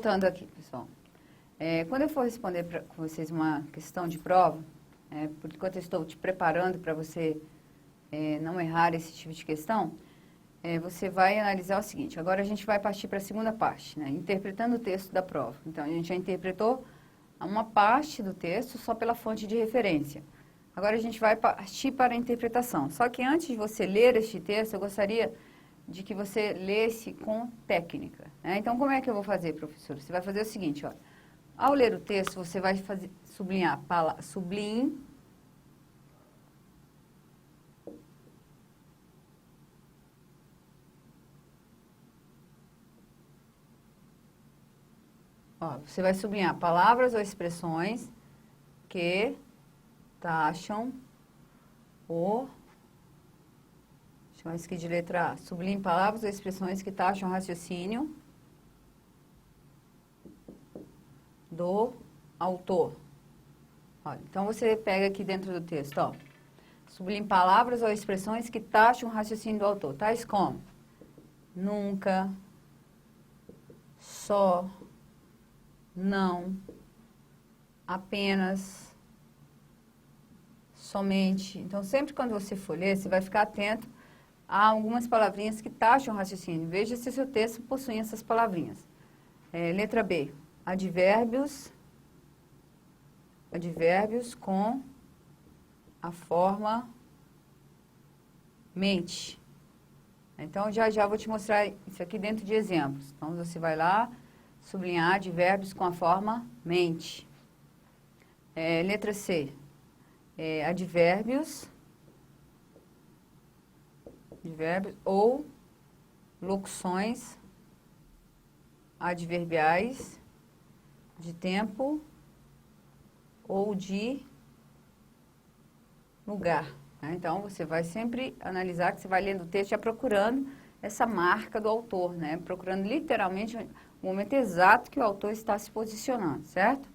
voltando aqui, pessoal. Quando eu for responder para vocês uma questão de prova, por enquanto eu estou te preparando para você não errar esse tipo de questão, você vai analisar o seguinte. Agora a gente vai partir para a segunda parte, né? Interpretando o texto da prova. Então, a gente já interpretou uma parte do texto só pela fonte de referência. Agora a gente vai partir para a interpretação. Só que antes de você ler este texto, eu gostaria de que você lesse com técnica, né? Então, como é que eu vou fazer, professor? Você vai fazer o seguinte, ó. Ao ler o texto, você vai sublinhar a palavra sublinhe, ó, você vai sublinhar palavras ou expressões que taxam o... Chama isso aqui de letra A. Sublinhe palavras ou expressões que taxam o raciocínio do autor. Olha, então, você pega aqui dentro do texto, ó. Sublinhe palavras ou expressões que taxam o raciocínio do autor. Tais como nunca, só, não, apenas, somente. Então, sempre quando você for ler, você vai ficar atento a algumas palavrinhas que taxam o raciocínio. Veja se o seu texto possui essas palavrinhas. Letra B. Advérbios com a forma mente. Então, já vou te mostrar isso aqui dentro de exemplos. Então, você vai lá, sublinhar advérbios com a forma mente. Letra C. Advérbios ou locuções adverbiais de tempo ou de lugar, né? Então, você vai sempre analisar, que você vai lendo o texto já procurando essa marca do autor, né? Procurando literalmente o momento exato que o autor está se posicionando, certo?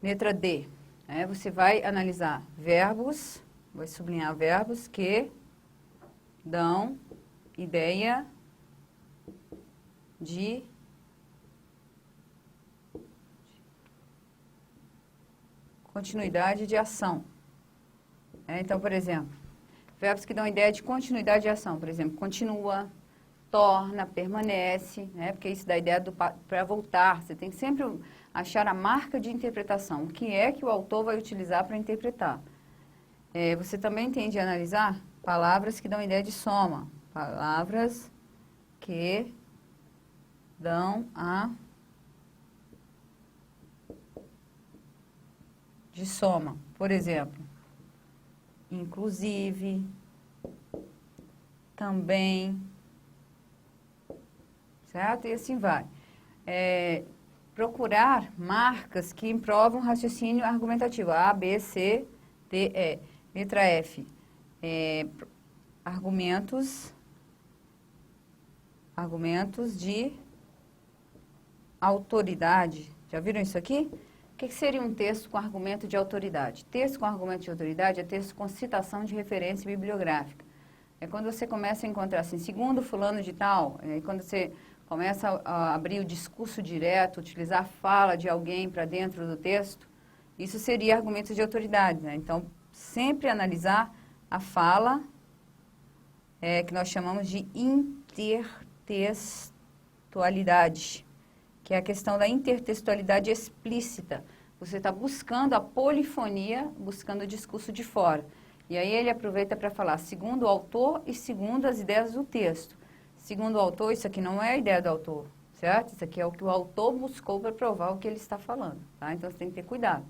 Letra D. Você vai analisar verbos, vai sublinhar verbos que dão ideia de continuidade de ação. Então, por exemplo, verbos que dão ideia de continuidade de ação. Por exemplo, continua, torna, permanece, né? Porque isso dá ideia para voltar. Você tem que sempre achar a marca de interpretação. O que é que o autor vai utilizar para interpretar? Você também tem de analisar palavras que dão ideia de soma. Palavras que dão de soma. Por exemplo, inclusive, também, certo? E assim vai. Procurar marcas que provam raciocínio argumentativo. A, B, C, D, E. Letra F. Argumentos de autoridade. Já viram isso aqui? O que seria um texto com argumento de autoridade? Texto com argumento de autoridade é texto com citação de referência bibliográfica. É quando você começa a encontrar assim, segundo fulano de tal, quando você começa a abrir o discurso direto, utilizar a fala de alguém para dentro do texto, isso seria argumento de autoridade, né? Então, sempre analisar a fala, que nós chamamos de intertextualidade, que é a questão da intertextualidade explícita. Você está buscando a polifonia, buscando o discurso de fora. E aí ele aproveita para falar segundo o autor e segundo as ideias do texto. Segundo o autor, isso aqui não é a ideia do autor, certo? Isso aqui é o que o autor buscou para provar o que ele está falando, tá? Então, você tem que ter cuidado.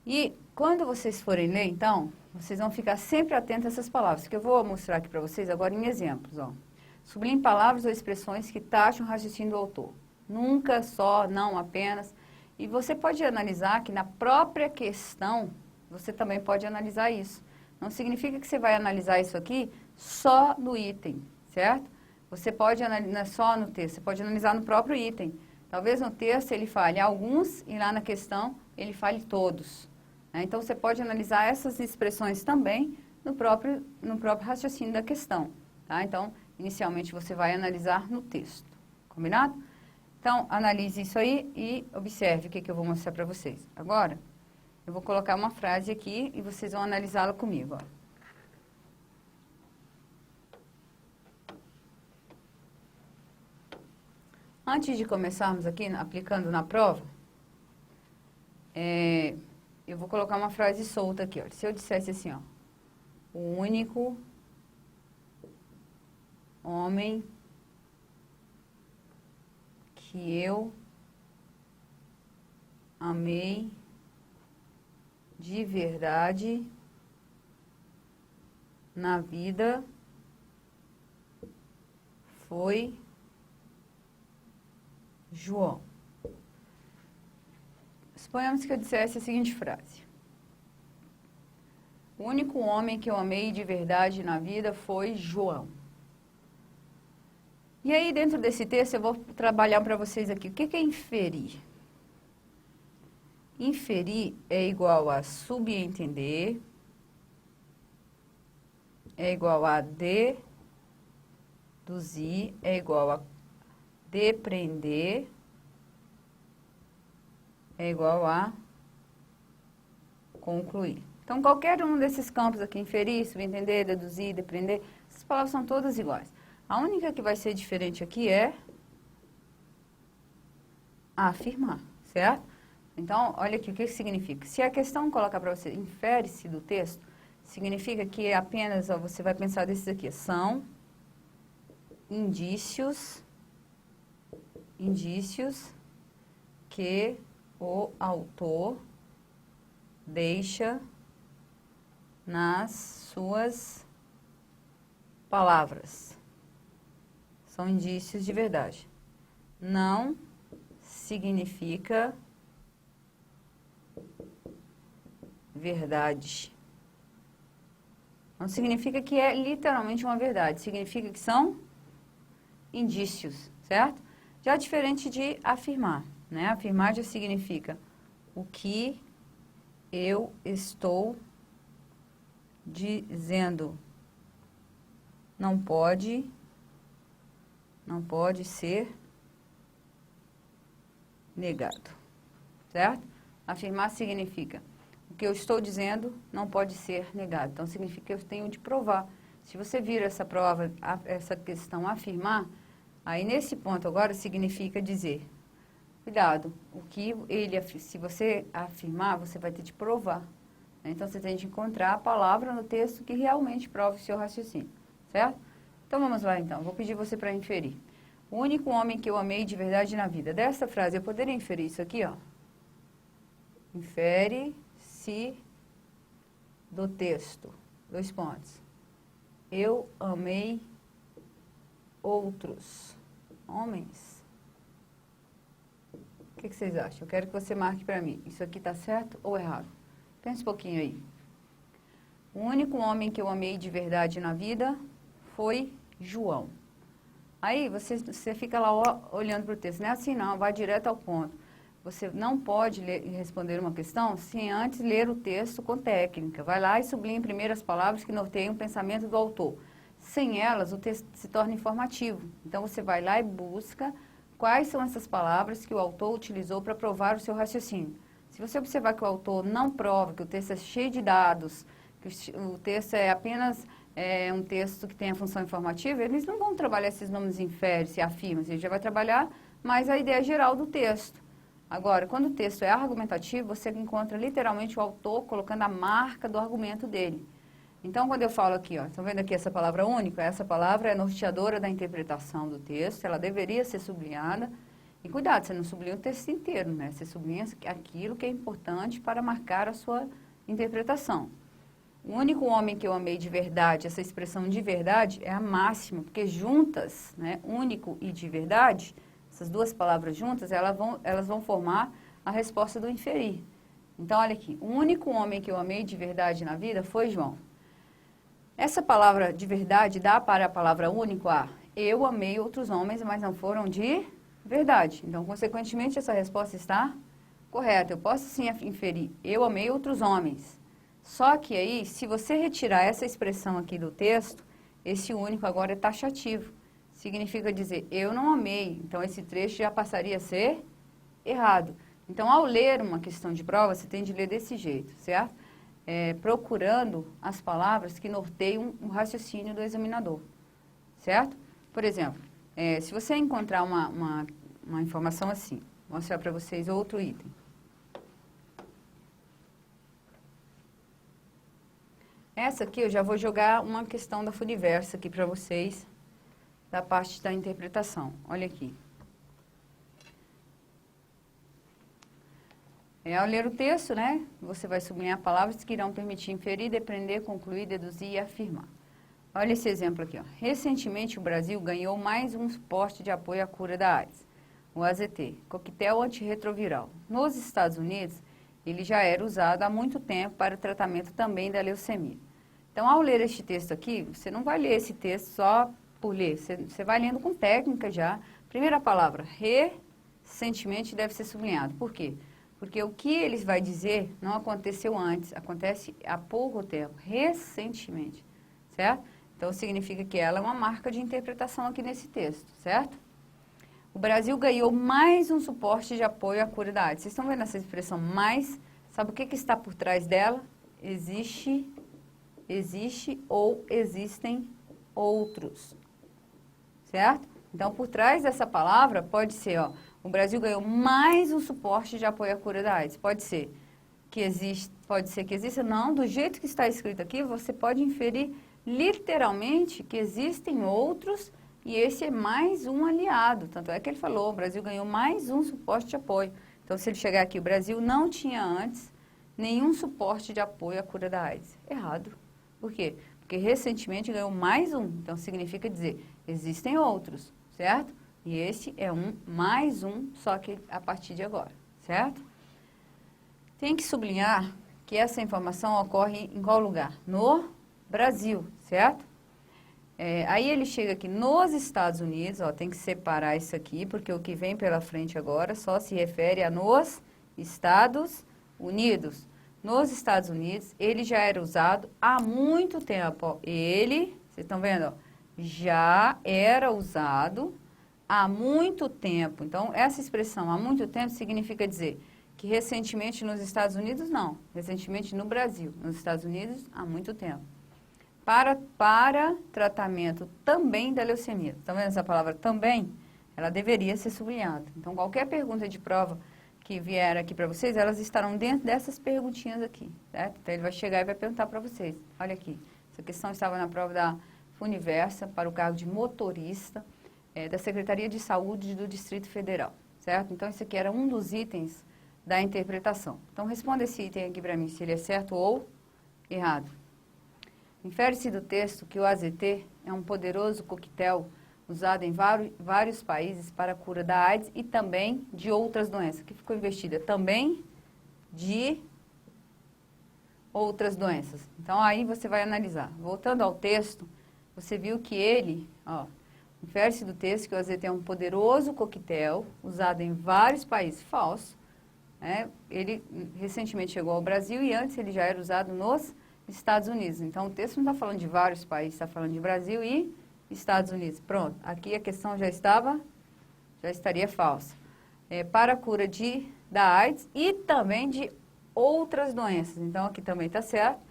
E quando vocês forem ler, então, vocês vão ficar sempre atentos a essas palavras, que eu vou mostrar aqui para vocês agora em exemplos, ó. Sublinhe palavras ou expressões que taxam o raciocínio do autor. Nunca, só, não, apenas. E você pode analisar que na própria questão, você também pode analisar isso. Não significa que você vai analisar isso aqui só no item, certo? Você pode analisar só no texto, você pode analisar no próprio item. Talvez no texto ele fale alguns e lá na questão ele fale todos, né? Então, você pode analisar essas expressões também no próprio raciocínio da questão, tá? Então, inicialmente você vai analisar no texto, Combinado? Então, analise isso aí e observe o que eu vou mostrar para vocês. Agora, eu vou colocar uma frase aqui e vocês vão analisá-la comigo, ó. Antes de começarmos aqui, aplicando na prova, eu vou colocar uma frase solta aqui, ó. Se eu dissesse assim, ó, o único homem que eu amei de verdade na vida foi João. Suponhamos que eu dissesse a seguinte frase. O único homem que eu amei de verdade na vida foi João. E aí, dentro desse texto, eu vou trabalhar para vocês aqui. O que é inferir? Inferir é igual a subentender, é igual a deduzir, é igual a depreender, é igual a concluir. Então, qualquer um desses campos aqui, inferir, subentender, deduzir, depreender, essas palavras são todas iguais. A única que vai ser diferente aqui é afirmar, certo? Então, olha aqui o que significa. Se a questão colocar para você, infere-se do texto, significa que apenas, ó, você vai pensar desses aqui, são indícios que o autor deixa nas suas palavras. São indícios de verdade. Não significa verdade. Não significa que é literalmente uma verdade. Significa que são indícios, certo? Já diferente de afirmar, né? Afirmar já significa o que eu estou dizendo não pode ser negado, certo? Afirmar significa o que eu estou dizendo não pode ser negado. Então, significa que eu tenho de provar. Se você vira essa prova, essa questão afirmar, aí nesse ponto agora significa dizer, cuidado, se você afirmar, você vai ter de provar. Então, você tem de encontrar a palavra no texto que realmente prova o seu raciocínio, certo? Então, vamos lá, então. Vou pedir você para inferir. O único homem que eu amei de verdade na vida. Dessa frase, eu poderia inferir isso aqui, ó. Infere-se do texto. 2 pontos. Eu amei outros homens. O que vocês acham? Eu quero que você marque para mim. Isso aqui está certo ou errado? Pensa um pouquinho aí. O único homem que eu amei de verdade na vida foi João. Aí você fica lá olhando para o texto. Não é assim não, vai direto ao ponto. Você não pode responder uma questão sem antes ler o texto com técnica. Vai lá e sublinha primeiro as palavras que norteiam o pensamento do autor. Sem elas, o texto se torna informativo. Então, você vai lá e busca quais são essas palavras que o autor utilizou para provar o seu raciocínio. Se você observar que o autor não prova, que o texto é cheio de dados, que o texto é apenas um texto que tem a função informativa, eles não vão trabalhar esses nomes infere-se, afirma-se, ele já vai trabalhar mais a ideia geral do texto. Agora, quando o texto é argumentativo, você encontra literalmente o autor colocando a marca do argumento dele. Então, quando eu falo aqui, ó, estão vendo aqui essa palavra única? Essa palavra é norteadora da interpretação do texto, ela deveria ser sublinhada. E cuidado, você não sublinha o texto inteiro, né? Você sublinha aquilo que é importante para marcar a sua interpretação. O único homem que eu amei de verdade, essa expressão de verdade, é a máxima, porque juntas, né, único e de verdade, essas duas palavras juntas, elas vão formar a resposta do inferir. Então, olha aqui, o único homem que eu amei de verdade na vida foi João. Essa palavra de verdade dá para a palavra único a eu amei outros homens, mas não foram de verdade. Então, consequentemente, essa resposta está correta. Eu posso sim inferir, eu amei outros homens. Só que aí, se você retirar essa expressão aqui do texto, esse único agora é taxativo. significa dizer eu não amei. Então, esse trecho já passaria a ser errado. Então, ao ler uma questão de prova, você tem de ler desse jeito, certo? Procurando as palavras que norteiam o raciocínio do examinador, certo? Por exemplo, se você encontrar uma informação assim, vou mostrar para vocês outro item. Essa aqui eu já vou jogar uma questão da Funiversa aqui para vocês, da parte da interpretação. Olha aqui. Ao ler o texto, né, você vai sublinhar palavras que irão permitir inferir, depreender, concluir, deduzir e afirmar. Olha esse exemplo aqui, ó. Recentemente, o Brasil ganhou mais um suporte de apoio à cura da AIDS, o AZT, coquetel antirretroviral. Nos Estados Unidos, ele já era usado há muito tempo para o tratamento também da leucemia. Então, ao ler este texto aqui, você não vai ler esse texto só por ler, você vai lendo com técnica já. Primeira palavra, recentemente, deve ser sublinhado. Por quê? Porque o que ele vai dizer não aconteceu antes, acontece há pouco tempo, recentemente, certo? Então, significa que ela é uma marca de interpretação aqui nesse texto, certo? O Brasil ganhou mais um suporte de apoio à cura da AIDS. Vocês estão vendo essa expressão mais? Sabe o que está por trás dela? Existe ou existem outros, certo? Então, por trás dessa palavra, pode ser, ó, o Brasil ganhou mais um suporte de apoio à cura da AIDS. Pode ser que exista, não, do jeito que está escrito aqui, você pode inferir literalmente que existem outros e esse é mais um aliado. Tanto é que ele falou, o Brasil ganhou mais um suporte de apoio. Então, se ele chegar aqui, o Brasil não tinha antes nenhum suporte de apoio à cura da AIDS. Errado. Por quê? Porque recentemente ganhou mais um. Então, significa dizer, existem outros, certo? E esse é mais um, só que a partir de agora, certo? Tem que sublinhar que essa informação ocorre em qual lugar? No Brasil, certo? Aí ele chega aqui nos Estados Unidos, ó, tem que separar isso aqui, porque o que vem pela frente agora só se refere a nos Estados Unidos. Nos Estados Unidos, ele já era usado há muito tempo. Ó. Vocês estão vendo? Ó, já era usado há muito tempo. Então, essa expressão há muito tempo significa dizer que recentemente nos Estados Unidos, não. Recentemente no Brasil. Nos Estados Unidos, há muito tempo. Para tratamento também da leucemia. Estão vendo essa palavra também? Ela deveria ser sublinhada. Então, qualquer pergunta de prova que vier aqui para vocês, elas estarão dentro dessas perguntinhas aqui, certo? Então, ele vai chegar e vai perguntar para vocês. Olha aqui, essa questão estava na prova da Funiversa para o cargo de motorista da Secretaria de Saúde do Distrito Federal, certo? Então, esse aqui era um dos itens da interpretação. Então, responda esse item aqui para mim, se ele é certo ou errado. Infere-se do texto que o AZT é um poderoso coquetel usado em vários países para a cura da AIDS e também de outras doenças. Aqui ficou investida também de outras doenças. Então, aí você vai analisar. Voltando ao texto, você viu que ele, ó, infere-se do texto que o AZT é um poderoso coquetel usado em vários países. Falso. Né? Ele recentemente chegou ao Brasil e antes ele já era usado nos Estados Unidos. Então, o texto não está falando de vários países, está falando de Brasil e Estados Unidos. Pronto, aqui a questão já estaria falsa. Para a cura da AIDS e também de outras doenças. Então, aqui também está certo.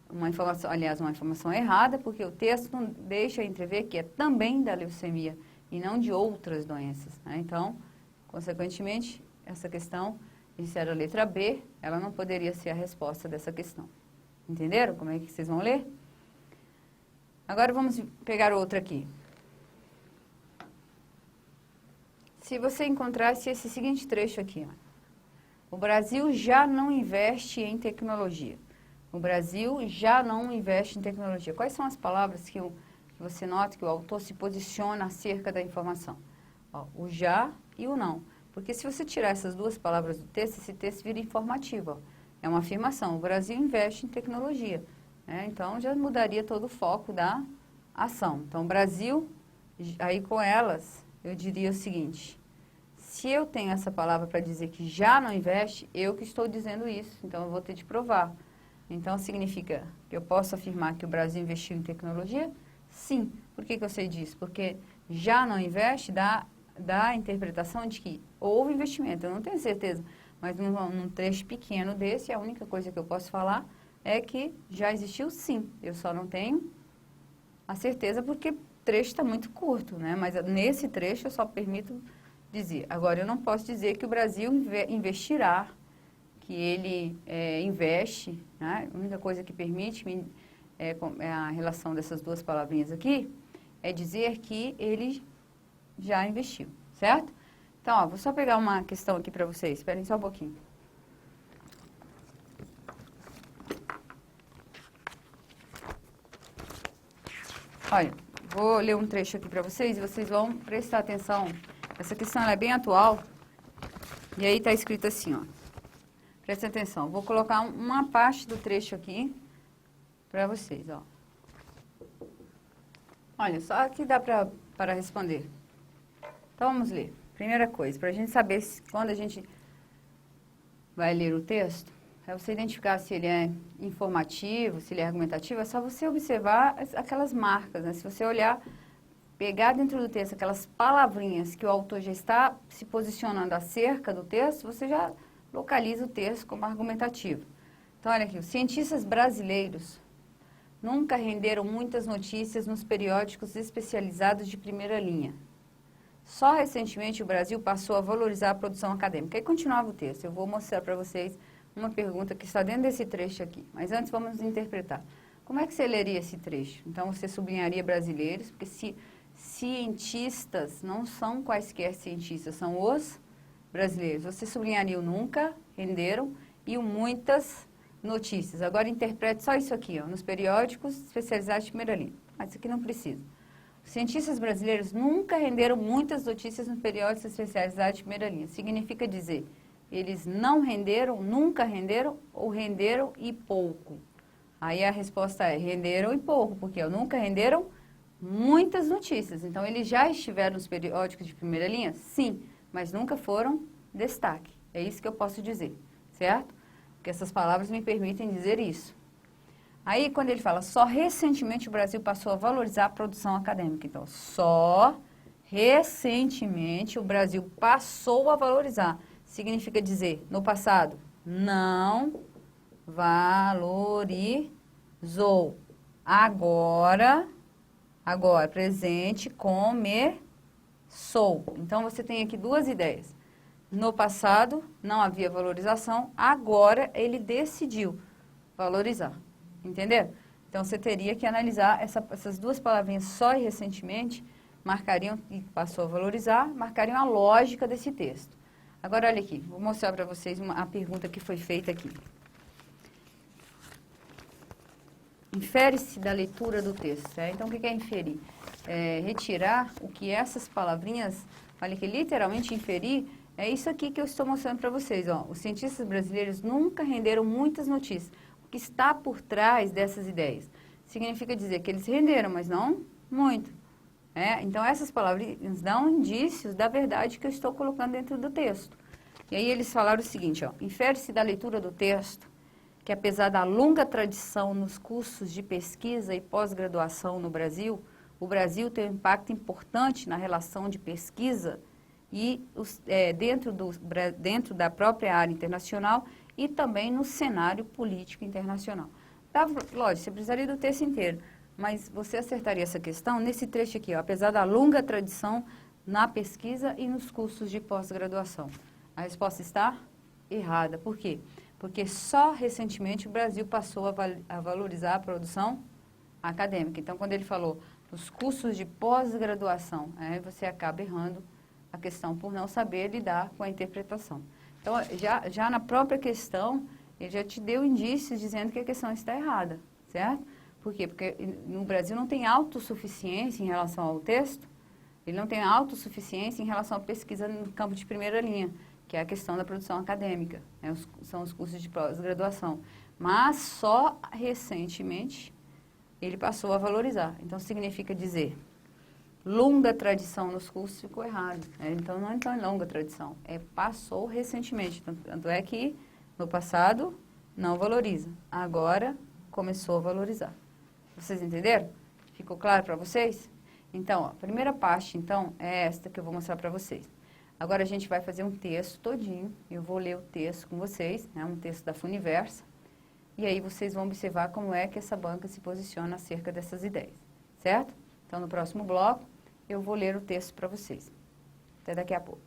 Uma informação errada, porque o texto não deixa entrever que é também da leucemia e não de outras doenças. Né? Então, consequentemente, essa questão, se era a letra B, ela não poderia ser a resposta dessa questão. Entenderam como é que vocês vão ler? Agora vamos pegar outra aqui. Se você encontrasse esse seguinte trecho aqui, ó. O Brasil já não investe em tecnologia. O Brasil já não investe em tecnologia. Quais são as palavras que você nota que o autor se posiciona acerca da informação? Ó, o já e o não. Porque se você tirar essas duas palavras do texto, esse texto vira informativo. Ó. É uma afirmação. O Brasil investe em tecnologia. Então, já mudaria todo o foco da ação. Então, o Brasil, aí com elas, eu diria o seguinte. Se eu tenho essa palavra para dizer que já não investe, eu que estou dizendo isso. Então, eu vou ter de provar. Então, significa que eu posso afirmar que o Brasil investiu em tecnologia? Sim. Por que eu sei disso? Porque já não investe, dá a interpretação de que houve investimento. Eu não tenho certeza, mas num trecho pequeno desse, a única coisa que eu posso falar é que já existiu sim. Eu só não tenho a certeza porque o trecho está muito curto, né? Mas nesse trecho eu só permito dizer. Agora, eu não posso dizer que o Brasil investirá, que ele investe, né? A única coisa que permite a relação dessas duas palavrinhas aqui é dizer que ele já investiu, certo? Então, ó, vou só pegar uma questão aqui para vocês. Esperem só um pouquinho. Olha, vou ler um trecho aqui para vocês e vocês vão prestar atenção. Essa questão ela é bem atual. E aí está escrito assim, ó. Presta atenção. Vou colocar uma parte do trecho aqui para vocês, ó. Olha, só aqui dá para responder. Então, vamos ler. Primeira coisa, para a gente saber quando a gente vai ler o texto, é você identificar se ele é informativo, se ele é argumentativo, é só você observar aquelas marcas, né? Se você olhar, pegar dentro do texto aquelas palavrinhas que o autor já está se posicionando acerca do texto, você já localiza o texto como argumentativo. Então, olha aqui, os cientistas brasileiros nunca renderam muitas notícias nos periódicos especializados de primeira linha. Só recentemente o Brasil passou a valorizar a produção acadêmica. Aí continuava o texto. Eu vou mostrar para vocês uma pergunta que está dentro desse trecho aqui. Mas antes vamos interpretar. Como é que você leria esse trecho? Então você sublinharia brasileiros, porque cientistas não são quaisquer cientistas, são os brasileiros. Você sublinharia o nunca, renderam, e o muitas notícias. Agora interprete só isso aqui, ó, nos periódicos especializados de primeira linha. Mas isso aqui não precisa. Os cientistas brasileiros nunca renderam muitas notícias nos periódicos especializados de primeira linha. Significa dizer, eles não renderam, nunca renderam, ou renderam e pouco. Aí a resposta é, renderam e pouco, porque nunca renderam muitas notícias. Então, eles já estiveram nos periódicos de primeira linha? Sim, mas nunca foram destaque. É isso que eu posso dizer, certo? Porque essas palavras me permitem dizer isso. Aí, quando ele fala, só recentemente o Brasil passou a valorizar a produção acadêmica. Então, só recentemente o Brasil passou a valorizar. Significa dizer, no passado, não valorizou. Agora, presente, começou. Então, você tem aqui duas ideias. No passado, não havia valorização. Agora, ele decidiu valorizar. Entenderam? Então, você teria que analisar essas duas palavrinhas só e recentemente, marcariam, e passou a valorizar, marcariam a lógica desse texto. Agora, olha aqui, vou mostrar para vocês a pergunta que foi feita aqui. Infere-se da leitura do texto. Então, o que é inferir? Retirar o que essas palavrinhas, olha que literalmente inferir, é isso aqui que eu estou mostrando para vocês. Ó. Os cientistas brasileiros nunca renderam muitas notícias. O que está por trás dessas ideias? Significa dizer que eles renderam, mas não muito. Então, essas palavrinhas dão indícios da verdade que eu estou colocando dentro do texto. E aí eles falaram o seguinte, ó, infere-se da leitura do texto que, apesar da longa tradição nos cursos de pesquisa e pós-graduação no Brasil, o Brasil tem um impacto importante na relação de pesquisa e dentro da própria área internacional e também no cenário político internacional. Lógico, você precisaria do texto inteiro, mas você acertaria essa questão nesse trecho aqui, ó, apesar da longa tradição na pesquisa e nos cursos de pós-graduação. A resposta está errada. Por quê? Porque só recentemente o Brasil passou a valorizar a produção acadêmica. Então, quando ele falou nos cursos de pós-graduação, você acaba errando a questão por não saber lidar com a interpretação. Então, já na própria questão, ele já te deu indícios dizendo que a questão está errada, certo? Por quê? Porque no Brasil não tem autossuficiência em relação ao texto, ele não tem autossuficiência em relação à pesquisa no campo de primeira linha, que é a questão da produção acadêmica, são os cursos de pós-graduação. Mas só recentemente ele passou a valorizar. Então, significa dizer, longa tradição nos cursos ficou errado. Então, não é tão longa tradição, passou recentemente. Tanto é que, no passado, não valoriza. Agora, começou a valorizar. Vocês entenderam? Ficou claro para vocês? Então, ó, a primeira parte, então, é esta que eu vou mostrar para vocês. Agora a gente vai fazer um texto todinho, eu vou ler o texto com vocês, né, um texto da Funiversa, e aí vocês vão observar como é que essa banca se posiciona acerca dessas ideias, certo? Então, no próximo bloco, eu vou ler o texto para vocês. Até daqui a pouco.